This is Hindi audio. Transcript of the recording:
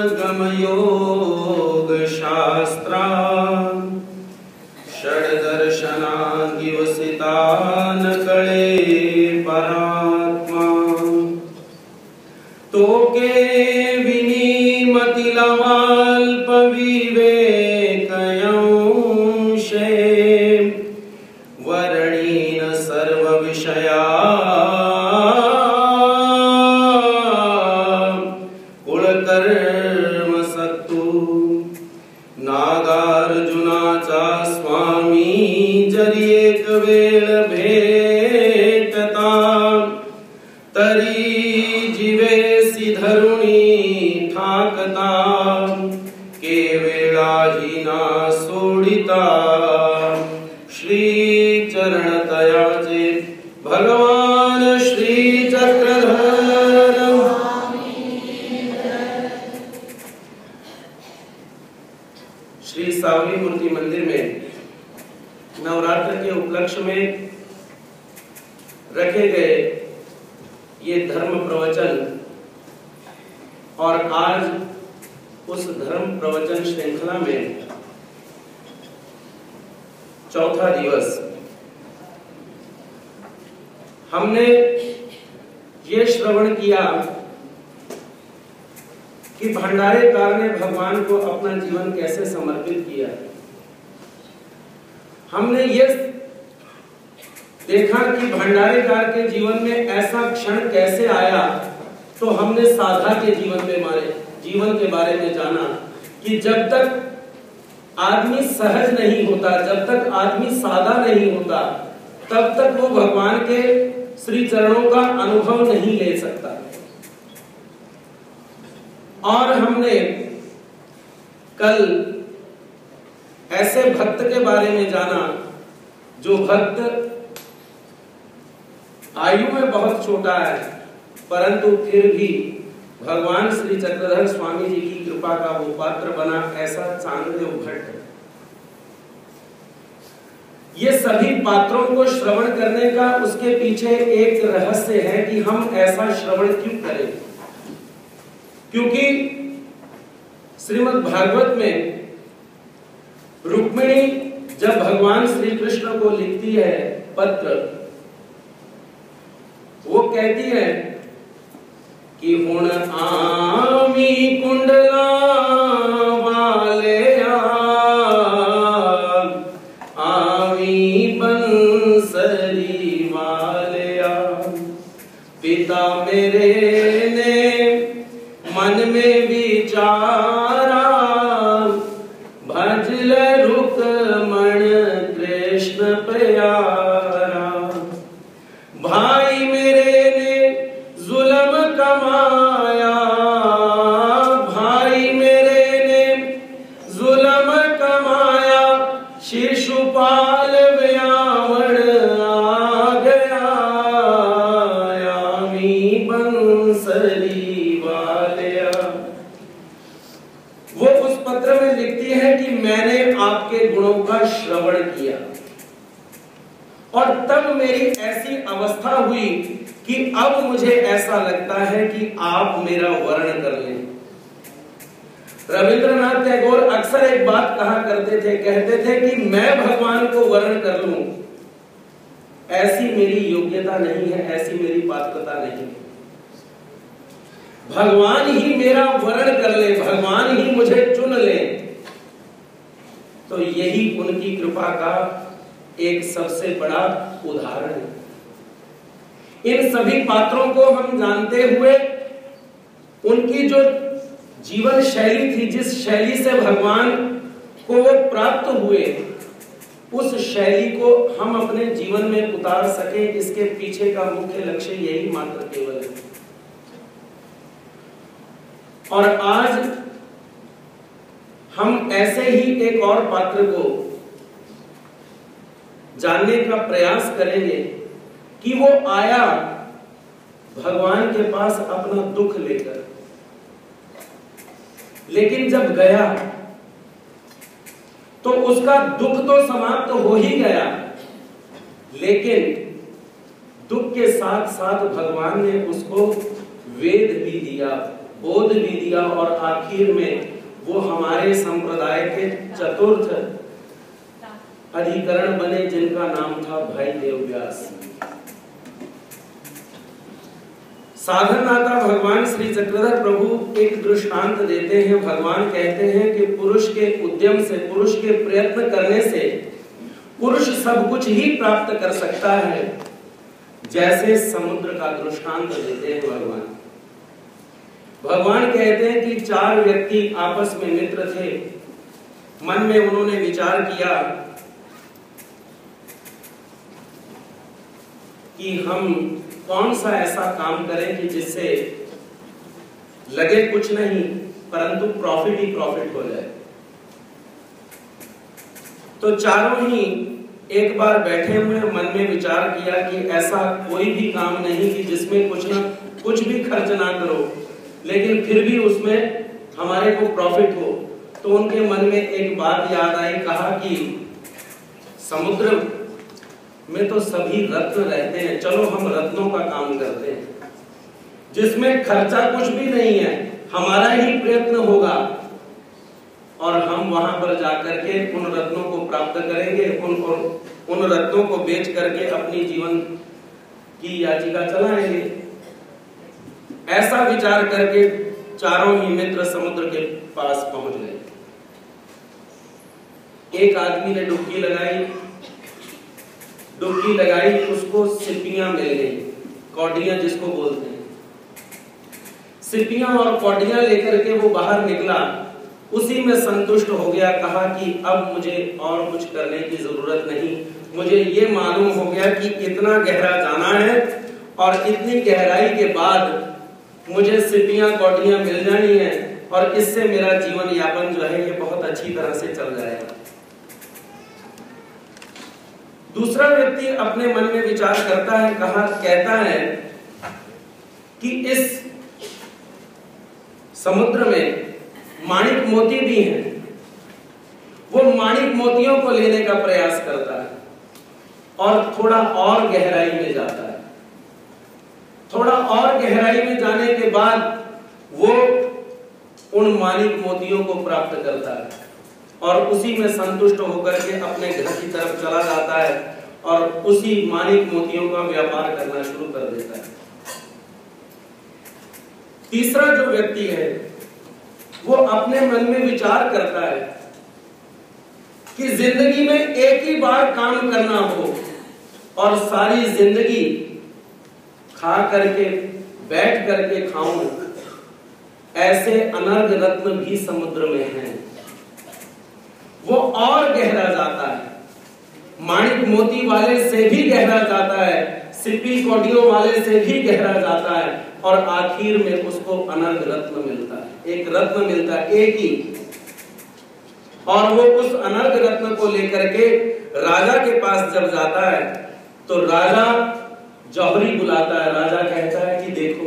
गमयोग शास्त्रा षड्दर्शनागिवसिता न कळे परात्मा तोके विनिमतिलवाल्प विवेकयंशे वर्णीन सर्व विषया कुलकर्म सत्तु नागार्जुनाचा स्वामी जरी एक वेळ भेटता तरी जीवेसी धरुणी ठाकता केवेळाही ना सोडिता श्री चरणतयाचे भगवान श्री चक्रधर। श्री सावली मूर्ति मंदिर में नवरात्र के उपलक्ष्य में रखे गए ये धर्म प्रवचन और आज उस धर्म प्रवचन श्रृंखला में चौथा दिवस हमने ये श्रवण किया कि भंडारेकार ने भगवान को अपना जीवन कैसे समर्पित किया। हमने ये देखा कि भंडारेकार के जीवन में ऐसा क्षण कैसे आया, तो हमने साधा के जीवन के बारे में जाना कि जब तक आदमी सहज नहीं होता, जब तक आदमी सादा नहीं होता, तब तक वो भगवान के श्री चरणों का अनुभव नहीं ले सकता। और हमने कल ऐसे भक्त के बारे में जाना जो भक्त आयु में बहुत छोटा है, परंतु फिर भी भगवान श्री चक्रधर स्वामी जी की कृपा का वो पात्र बना, ऐसा चांगदेव भट्ट। ये सभी पात्रों को श्रवण करने का उसके पीछे एक रहस्य है कि हम ऐसा श्रवण क्यों करें। क्योंकि श्रीमद् भागवत में रुक्मिणी जब भगवान श्री कृष्ण को लिखती है पत्र, वो कहती है कि हुण आमी कुंडला वाले आमी बंसरी वाले पिता मेरे ने मन में विचारा भजल रुकमण कृष्ण प्यारा। भाई मेरे ने जुल्म कमाया, भाई मेरे ने जुल्म कमाया, शिशुपाल व्यावण आ गया यामी बंसरी। वो उस पत्र में लिखती है कि मैंने आपके गुणों का श्रवण किया और तब मेरी ऐसी अवस्था हुई कि अब मुझे ऐसा लगता है कि आप मेरा वर्ण कर लें। रविंद्रनाथ टैगोर अक्सर एक बात कहा करते थे, कहते थे कि मैं भगवान को वर्ण कर लूं, ऐसी मेरी योग्यता नहीं है, ऐसी मेरी पात्रता नहीं है। भगवान ही मेरा वर्ण कर ले, भगवान ही मुझे चुन ले, तो यही उनकी कृपा का एक सबसे बड़ा उदाहरण है। इन सभी पात्रों को हम जानते हुए उनकी जो जीवन शैली थी, जिस शैली से भगवान को वो प्राप्त हुए, उस शैली को हम अपने जीवन में उतार सके, इसके पीछे का मुख्य लक्ष्य यही मात्र केवल है। और आज हम ऐसे ही एक और पात्र को जानने का प्रयास करेंगे कि वो आया भगवान के पास अपना दुख लेकर, लेकिन जब गया तो उसका दुख तो समाप्त हो ही गया, लेकिन दुख के साथ साथ भगवान ने उसको वेद भी दिया, बोध भी दिया और आखिर में वो हमारे संप्रदाय के चतुर्थ अधिकरण बने, जिनका नाम था भाई देवव्यास। साधनदाता भगवान श्री चक्रधर प्रभु एक दृष्टांत देते हैं। भगवान कहते हैं कि पुरुष के उद्यम से, पुरुष के प्रयत्न करने से पुरुष सब कुछ ही प्राप्त कर सकता है, जैसे समुद्र का दृष्टांत देते हैं भगवान। भगवान कहते हैं कि 4 व्यक्ति आपस में मित्र थे। मन में उन्होंने विचार किया कि हम कौन सा ऐसा काम करें कि जिससे लगे कुछ नहीं परंतु प्रॉफिट ही प्रॉफिट हो जाए। तो चारों ही एक बार बैठे हुए मन में विचार किया कि ऐसा कोई भी काम नहीं कि जिसमें कुछ भी खर्च ना करो, लेकिन फिर भी उसमें हमारे को प्रॉफिट हो। तो उनके मन में एक बात याद आई, कहा कि समुद्र में तो सभी रत्न रहते हैं, चलो हम रत्नों का काम करते हैं, जिसमें खर्चा कुछ भी नहीं है, हमारा ही प्रयत्न होगा और हम वहां पर जाकर के उन रत्नों को प्राप्त करेंगे, उन रत्नों को बेच करके अपनी जीवन की याचिका चलाएंगे। ऐसा विचार करके चारों ही मित्र समुद्र के पास पहुंच गए। एक आदमी ने डुबकी लगाई, उसको सिपियां मिल गई, कौडियां जिसको बोलते हैं। सिपियां और कौडियां लेकर के वो बाहर निकला, उसी में संतुष्ट हो गया। कहा कि अब मुझे और कुछ करने की जरूरत नहीं, मुझे ये मालूम हो गया कि इतना गहरा जाना है और इतनी गहराई के बाद मुझे सिपियां कौडियां मिल जानी है और इससे मेरा जीवन यापन जो है ये बहुत अच्छी तरह से चल जाएगा। दूसरा व्यक्ति अपने मन में विचार करता है, कहता है कि इस समुद्र में माणिक मोती भी हैं। वो माणिक मोतियों को लेने का प्रयास करता है और थोड़ा और गहराई में जाता है। थोड़ा और गहराई में जाने के बाद वो उन माणिक मोतियों को प्राप्त करता है और उसी में संतुष्ट होकर के अपने घर की तरफ चला जाता है और उसी माणिक मोतियों का व्यापार करना शुरू कर देता है। तीसरा जो व्यक्ति है वो अपने मन में विचार करता है कि जिंदगी में एक ही बार काम करना हो और सारी जिंदगी खा करके बैठ करके खाऊं, ऐसे अनर्घ रत्न भी समुद्र में हैं। वो और गहरा जाता है, माणिक मोती वाले से भी गहरा जाता है, सिपी कौडियों वाले से भी गहरा जाता है और आखिर में उसको अनर्घ रत्न मिलता है, एक रत्न मिलता है, एक ही। और वो उस अनर्घ रत्न को लेकर के राजा के पास जब जाता है तो राजा जौहरी बुलाता है। राजा कहता है कि देखो